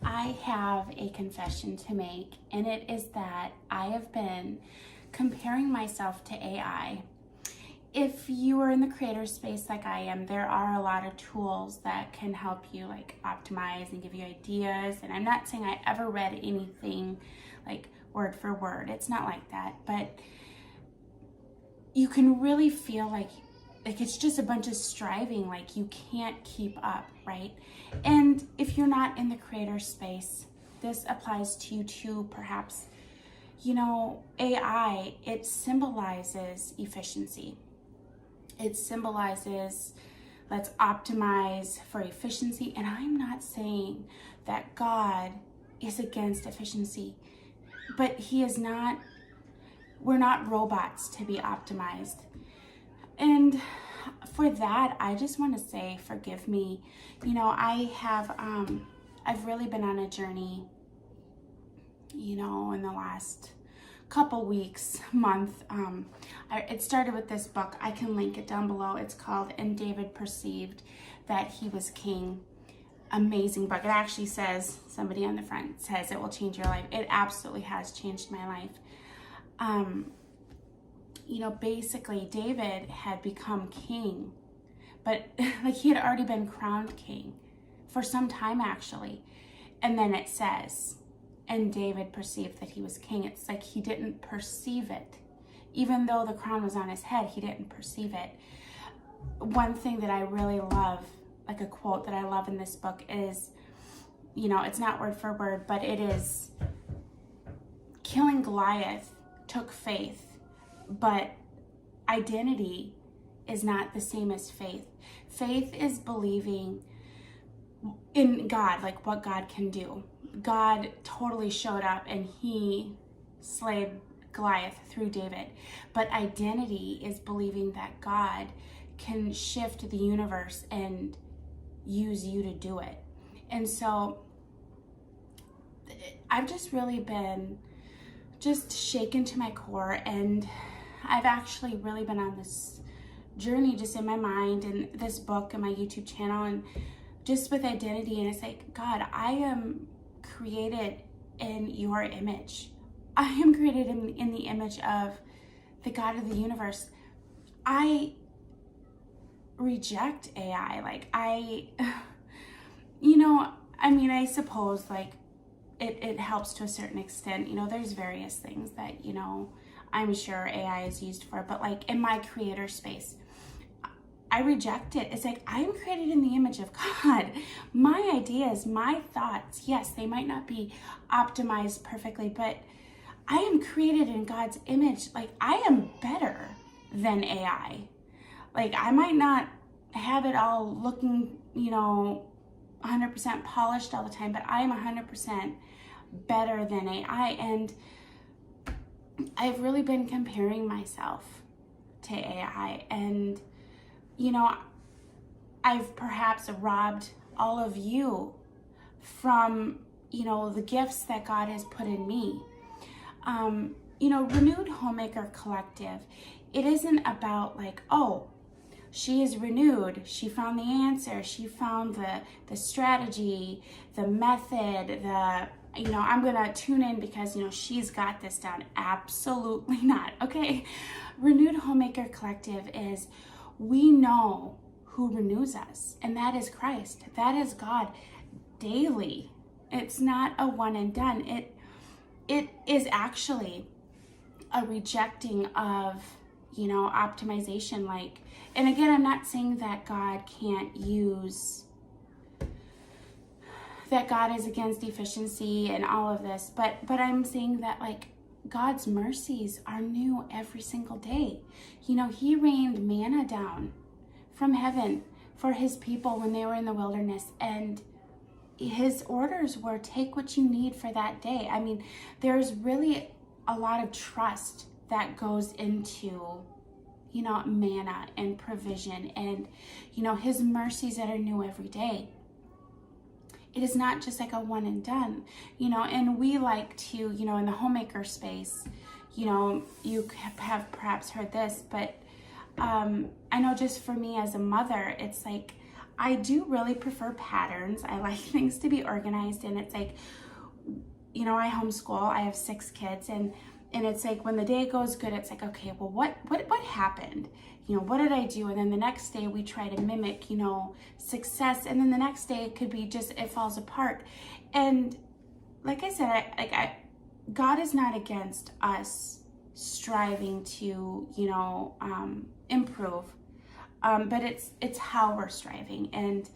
I have a confession to make, and it is that I have been comparing myself to AI. If you are in the creator space like I am, there are a lot of tools that can help you like optimize and give you ideas. And I'm not saying I ever read anything like word for word. It's not like that, but you can really feel like it's just a bunch of striving, like you can't keep up, right? And if you're not in the creator space, this applies to you too, perhaps. AI, it symbolizes efficiency. It symbolizes let's optimize for efficiency. And I'm not saying that God is against efficiency, but he is not, we're not robots to be optimized. And for that, I just want to say, forgive me. I've really been on a journey, in the last couple weeks, month. It started with this book. I can link it down below. It's called And David Perceived That He Was King. Amazing book. It actually says, somebody on the front says it will change your life. It absolutely has changed my life. Basically David had become king, but like he had already been crowned king for some time actually. And then it says, and David perceived that he was king. It's like he didn't perceive it. Even though the crown was on his head, he didn't perceive it. One thing that I really love, like a quote that I love in this book is, it's not word for word, but it is, killing Goliath took faith, but identity is not the same as faith. Faith is believing in God, like what God can do. God totally showed up and he slayed Goliath through David. But identity is believing that God can shift the universe and use you to do it. And so I've just really been just shaken to my core, and I've actually really been on this journey just in my mind and this book and my YouTube channel and just with identity. And it's like, God, I am created in your image. I am created in the image of the God of the universe. I reject AI. I suppose like it helps to a certain extent. There's various things that, I'm sure AI is used for, but like in my creator space, I reject it. It's like, I'm created in the image of God. My ideas, my thoughts, yes, they might not be optimized perfectly, but I am created in God's image. Like, I am better than AI. Like, I might not have it all looking, 100% polished all the time, but I am 100% better than AI. And I've really been comparing myself to AI, and I've perhaps robbed all of you from the gifts that God has put in me. Renewed Homemaker Collective, it isn't about like, oh, she is renewed, she found the answer, she found the strategy, the method, I'm gonna tune in because she's got this down. Absolutely not. Okay, Renewed Homemaker Collective is, we know who renews us, and that is Christ. That is God daily. It's not a one and done. It is actually a rejecting of optimization. And again, I'm not saying that God can't use, that God is against efficiency and all of this, but I'm saying that like God's mercies are new every single day. He rained manna down from heaven for his people when they were in the wilderness, and his orders were take what you need for that day. I mean, there's really a lot of trust that goes into manna and provision and his mercies that are new every day. It is not just like a one and done, and we like to, in the homemaker space, you have perhaps heard this, but I know just for me as a mother, it's like I do really prefer patterns. I like things to be organized, and it's like, you know, I homeschool. I have 6 kids, and it's like when the day goes good, it's like, okay, well, what happened? You know, what did I do? And then the next day we try to mimic, you know, success, and then the next day it could be just it falls apart. And like I said, God is not against us striving to, you know, improve, but it's how we're striving. And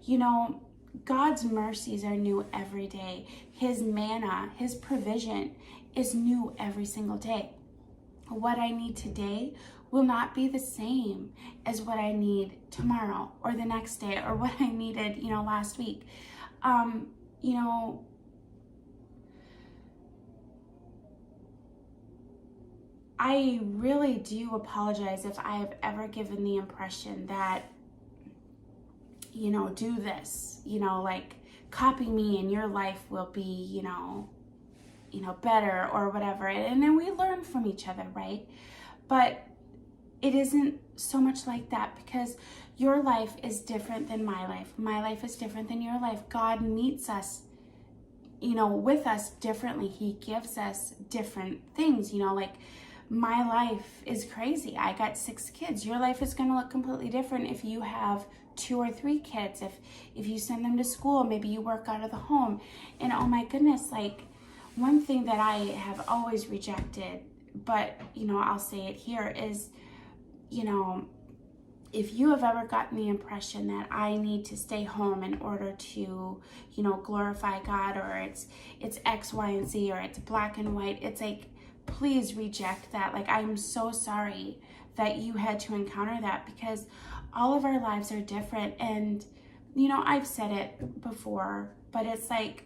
you know, God's mercies are new every day. His manna, his provision is new every single day. What I need today will not be the same as what I need tomorrow or the next day or what I needed, you know, last week. You know, I really do apologize if I have ever given the impression that, you know, do this, you know, like copy me and your life will be, you know, better or whatever. And then we learn from each other, right? But it isn't so much like that, because your life is different than my life. My life is different than your life. God meets us, you know, with us differently. He gives us different things, you know, like my life is crazy. I got 6 kids. Your life is going to look completely different if you have 2 or 3 kids. If you send them to school, maybe you work out of the home. And oh my goodness, like one thing that I have always rejected, but you know, I'll say it here, is, you know, if you have ever gotten the impression that I need to stay home in order to, you know, glorify God, or it's X, Y, and Z, or it's black and white, it's like, please reject that. Like, I'm so sorry that you had to encounter that, because all of our lives are different. And, you know, I've said it before, but it's like,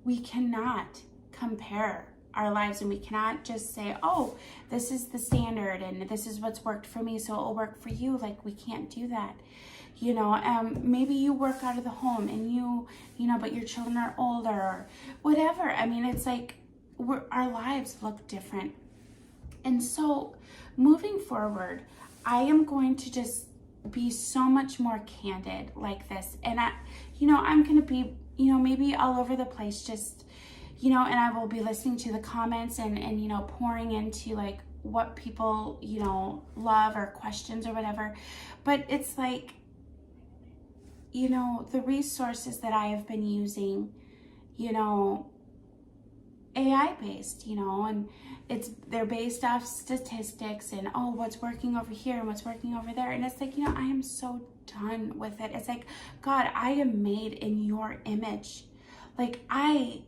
we cannot compare our lives, and we cannot just say, oh, this is the standard and this is what's worked for me, so it'll work for you. Like, we can't do that. You know, maybe you work out of the home and you know, but your children are older or whatever. I mean, it's like, our lives look different. And so moving forward, I am going to just be so much more candid like this. And you know, I'm going to be, you know, maybe all over the place, just, you know, and I will be listening to the comments and, you know, pouring into like what people, you know, love or questions or whatever. But it's like, you know, the resources that I have been using, you know, AI based, you know, and they're based off statistics and, oh, what's working over here and what's working over there. And it's like, you know, I am so done with it. It's like, God, I am made in your image. Like, I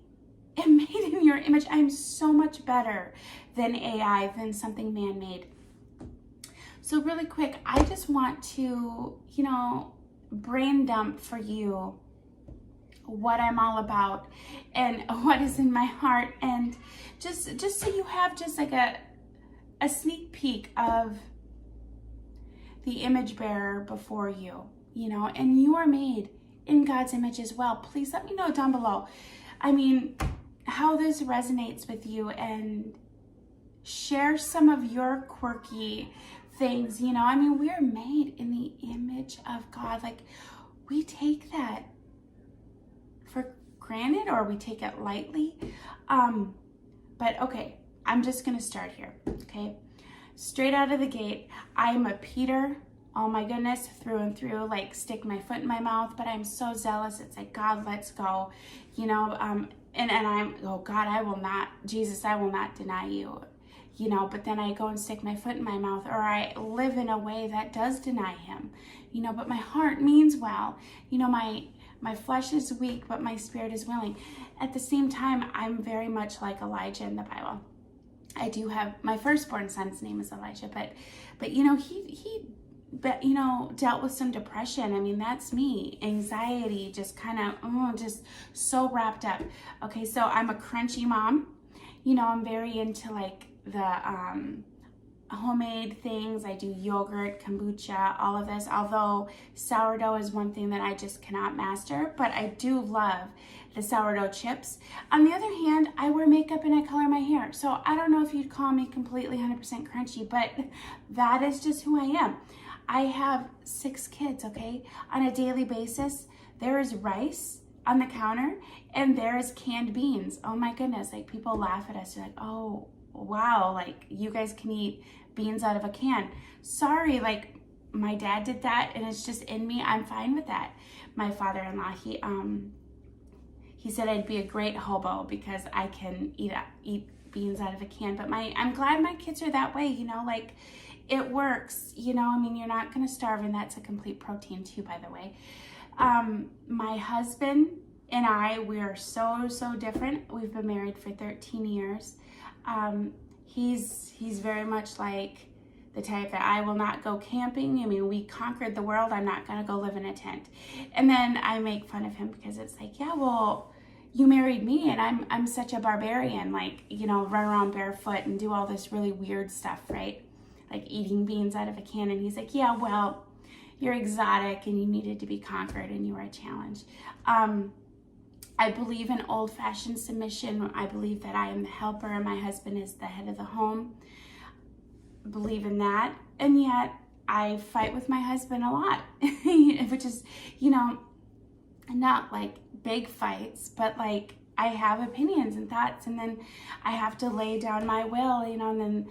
am made in your image. I'm so much better than AI, than something man-made. So really quick, I just want to, you know, brain dump for you what I'm all about and what is in my heart, and just so you have just like a sneak peek of the image bearer before you, you know, and you are made in God's image as well. Please let me know down below, I mean, how this resonates with you, and share some of your quirky things, you know. I mean, we're made in the image of God. Like, we take that for granted, or we take it lightly. But okay, I'm just gonna start here, okay? Straight out of the gate, I'm a Peter, oh my goodness, through and through, like stick my foot in my mouth, but I'm so zealous. It's like, God, let's go, you know, and I'm, oh God, Jesus, I will not deny you, you know, but then I go and stick my foot in my mouth, or I live in a way that does deny him, you know, but my heart means well, you know, my flesh is weak, but my spirit is willing. At the same time, I'm very much like Elijah in the Bible. I do have, my firstborn son's name is Elijah, but you know, he you know, dealt with some depression. I mean, that's me. Anxiety, just kind of, just so wrapped up. Okay, so I'm a crunchy mom. You know, I'm very into like the homemade things. I do yogurt, kombucha, all of this, although sourdough is one thing that I just cannot master, but I do love the sourdough chips. On the other hand, I wear makeup and I color my hair, so I don't know if you'd call me completely 100% crunchy, but that is just who I am. I have 6 kids, okay? On a daily basis, there is rice on the counter and there is canned beans. Oh my goodness, like people laugh at us. They're like, oh, wow, like you guys can eat beans out of a can. Sorry, like my dad did that and it's just in me. I'm fine with that. My father-in-law, he said I'd be a great hobo because I can eat beans out of a can. But I'm glad my kids are that way, you know, like it works, you know. I mean, you're not going to starve, and that's a complete protein too, by the way. My husband and I, we are so different. We've been married for 13 years. He's very much like the type that I will not go camping. I mean, we conquered the world. I'm not going to go live in a tent. And then I make fun of him because it's like, yeah, well, you married me and I'm such a barbarian, like, you know, run around barefoot and do all this really weird stuff, right? Like eating beans out of a can. And he's like, yeah, well, you're exotic and you needed to be conquered and you were a challenge. I believe in old-fashioned submission. I believe that I am the helper and my husband is the head of the home. Believe in that. And yet I fight with my husband a lot, which is, you know, not like big fights, but like I have opinions and thoughts, and then I have to lay down my will, you know. And then,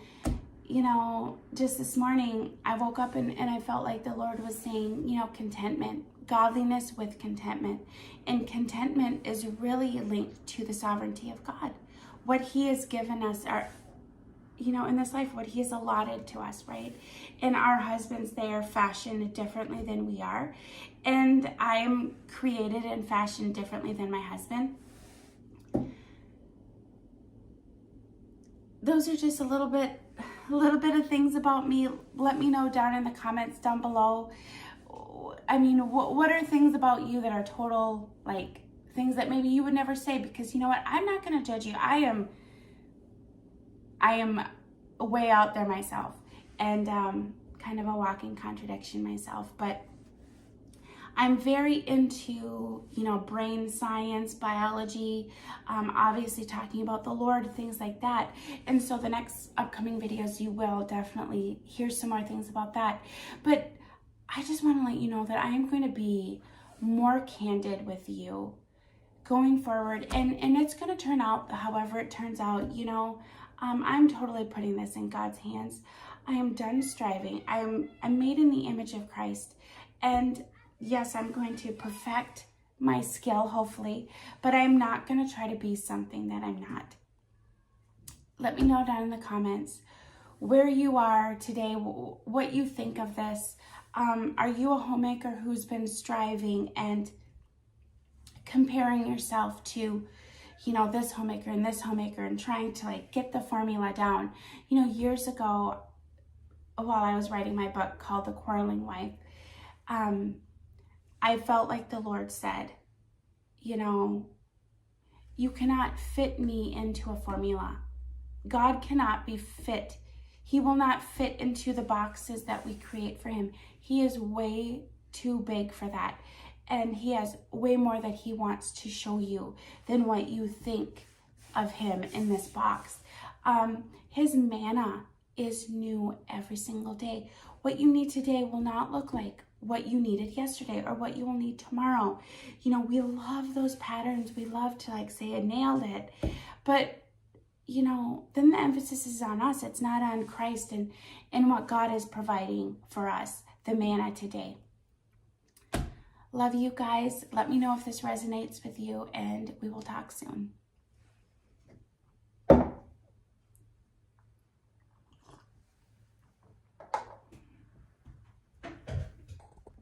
you know, just this morning I woke up and I felt like the Lord was saying, you know, contentment, godliness with contentment. And contentment is really linked to the sovereignty of God. What he has given us, our, you know, in this life, what he has allotted to us, right? And our husbands, they are fashioned differently than we are. And I'm created and fashioned differently than my husband. Those are just a little bit of things about me. Let me know down in the comments down below. I mean, what are things about you that are total, like, things that maybe you would never say? Because you know what? I'm not going to judge you. I am way out there myself, and kind of a walking contradiction myself. But I'm very into, you know, brain science, biology, obviously talking about the Lord, things like that. And so the next upcoming videos, you will definitely hear some more things about that. But I just want to let you know that I am going to be more candid with you going forward. And it's going to turn out however it turns out, you know. I'm totally putting this in God's hands. I am done striving. I'm made in the image of Christ. And yes, I'm going to perfect my skill, hopefully, but I'm not going to try to be something that I'm not. Let me know down in the comments where you are today, what you think of this. Are you a homemaker who's been striving and comparing yourself to, you know, this homemaker and this homemaker and trying to like get the formula down? You know, years ago, while I was writing my book called The Quarreling Wife, I felt like the Lord said, you know, you cannot fit me into a formula. God cannot be fit. He will not fit into the boxes that we create for him. He is way too big for that. And he has way more that he wants to show you than what you think of him in this box. His manna is new every single day. What you need today will not look like what you needed yesterday or what you will need tomorrow. You know, we love those patterns. We love to like say I nailed it. But, you know, then the emphasis is on us. It's not on Christ and what God is providing for us, the manna today. Love you guys. Let me know if this resonates with you, and we will talk soon.